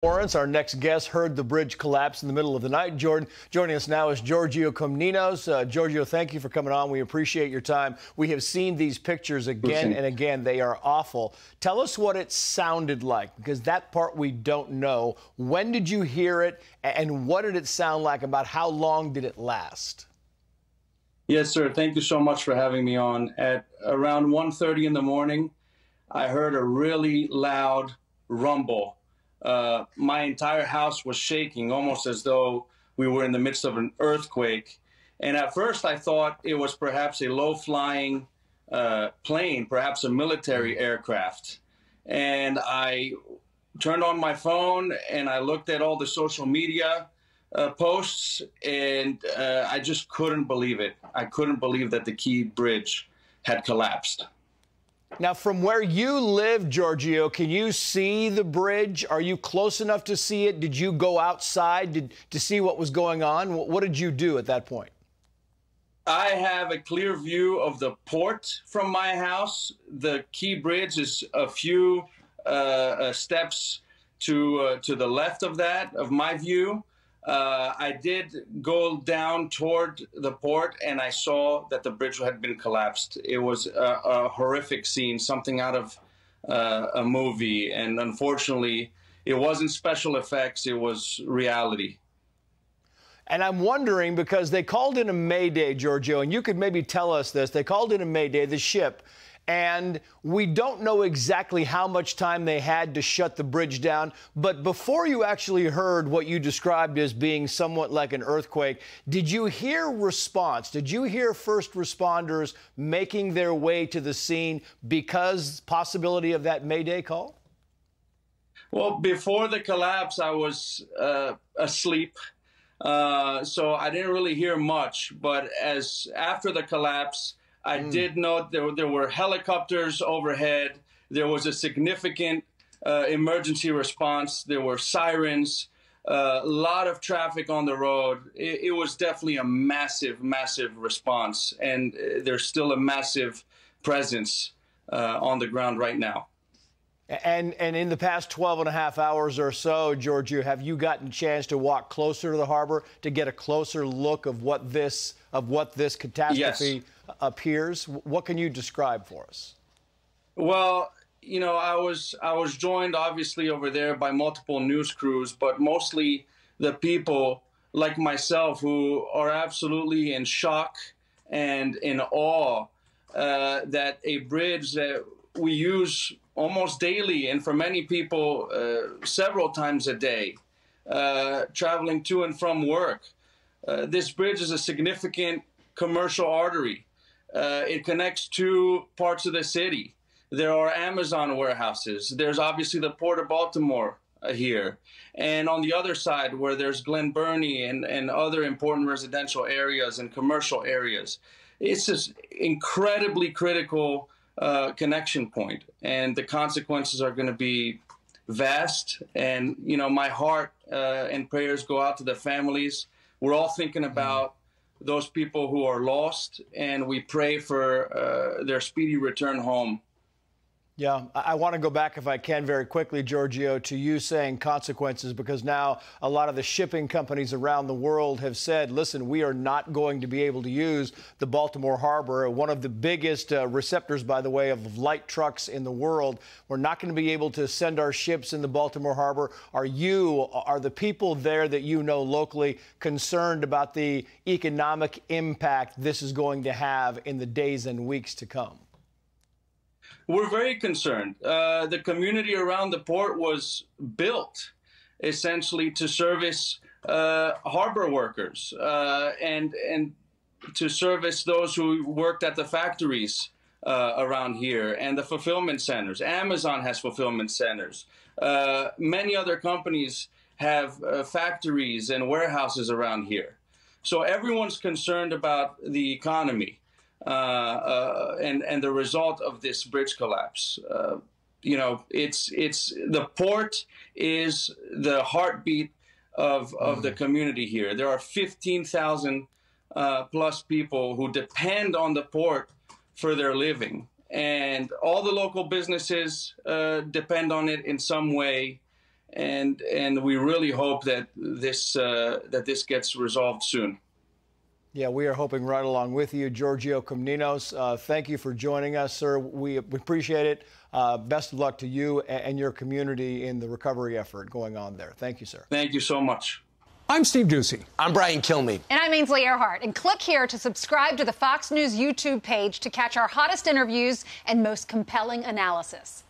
Lawrence, our next guest, heard the bridge collapse in the middle of the night. Joining us now is Georgio Comninos. Giorgio, thank you for coming on. We appreciate your time. We have seen these pictures again and again. They are awful. Tell us what it sounded like, because that part we don't know. When did you hear it, and what did it sound like? About how long did it last? Yes, sir. Thank you so much for having me on. At around 1:30 in the morning, I heard a really loud rumble. My entire house was shaking, almost as though we were in the midst of an earthquake. And at first I thought it was perhaps a low-flying plane, perhaps a military aircraft. And I turned on my phone and I looked at all the social media posts, and I just couldn't believe it. I couldn't believe that the Key Bridge had collapsed. Now, from where you live, Giorgio, can you see the bridge? Are you close enough to see it? Did you go outside to see what was going on? What did you do at that point? I have a clear view of the port from my house. The Key Bridge is a few steps to the left of that, of my view. I did go down toward the port, and I saw that the bridge had been collapsed. It was a horrific scene, something out of a movie. And unfortunately, it wasn't special effects, it was reality. And I'm wondering, because they called in a mayday, Giorgio, and you could maybe tell us this. They called in a mayday, the ship, and we don't know exactly how much time they had to shut the bridge down. But before you actually heard what you described as being somewhat like an earthquake, did you hear response? Did you hear first responders making their way to the scene because possibility of that mayday call? Well, before the collapse, I was asleep. So I didn't really hear much. But after the collapse, I did note there were helicopters overhead. There was a significant emergency response. There were sirens, a lot of traffic on the road. It was definitely a massive, massive response. And there's still a massive presence on the ground right now. And in the past 12 and a half hours or so, Giorgio, have you gotten a chance to walk closer to the harbor to get a closer look of what this catastrophe appears? What can you describe for us? Well, you know, I was joined obviously over there by multiple news crews, but mostly the people like myself who are absolutely in shock and in awe that a bridge that we use almost daily, and for many people several times a day, traveling to and from work. This bridge is a significant commercial artery. It connects two parts of the city. There are Amazon warehouses. There's obviously the Port of Baltimore here. And on the other side, where there's Glen Burnie and other important residential areas and commercial areas, it's just incredibly critical connection point, and the consequences are going to be vast. And you know, my heart and prayers go out to the families. We're all thinking about those people who are lost, and we pray for their speedy return home. Yeah, I want to go back, if I can, very quickly, Giorgio, to you saying consequences, because now a lot of the shipping companies around the world have said, listen, we are not going to be able to use the Baltimore harbor, one of the biggest receptors, by the way, of light trucks in the world. We're not going to be able to send our ships in the Baltimore harbor. Are the people there that you know locally concerned about the economic impact this is going to have in the days and weeks to come? We're very concerned. The community around the port was built essentially to service harbor workers and to service those who worked at the factories around here and the fulfillment centers. Amazon has fulfillment centers. Many other companies have factories and warehouses around here. So everyone's concerned about the economy. And the result of this bridge collapse. You know, the port is the heartbeat of the community here. There are 15,000 plus people who depend on the port for their living. And all the local businesses depend on it in some way. and we really hope that this gets resolved soon. Yeah, we are hoping right along with you. Georgio Comninos, thank you for joining us, sir. We appreciate it. Best of luck to you and your community in the recovery effort going on there. Thank you, sir. Thank you so much. I'm Steve Doocy. I'm Brian Kilmeade. And I'm Ainsley Earhart. And click here to subscribe to the Fox News YouTube page to catch our hottest interviews and most compelling analysis.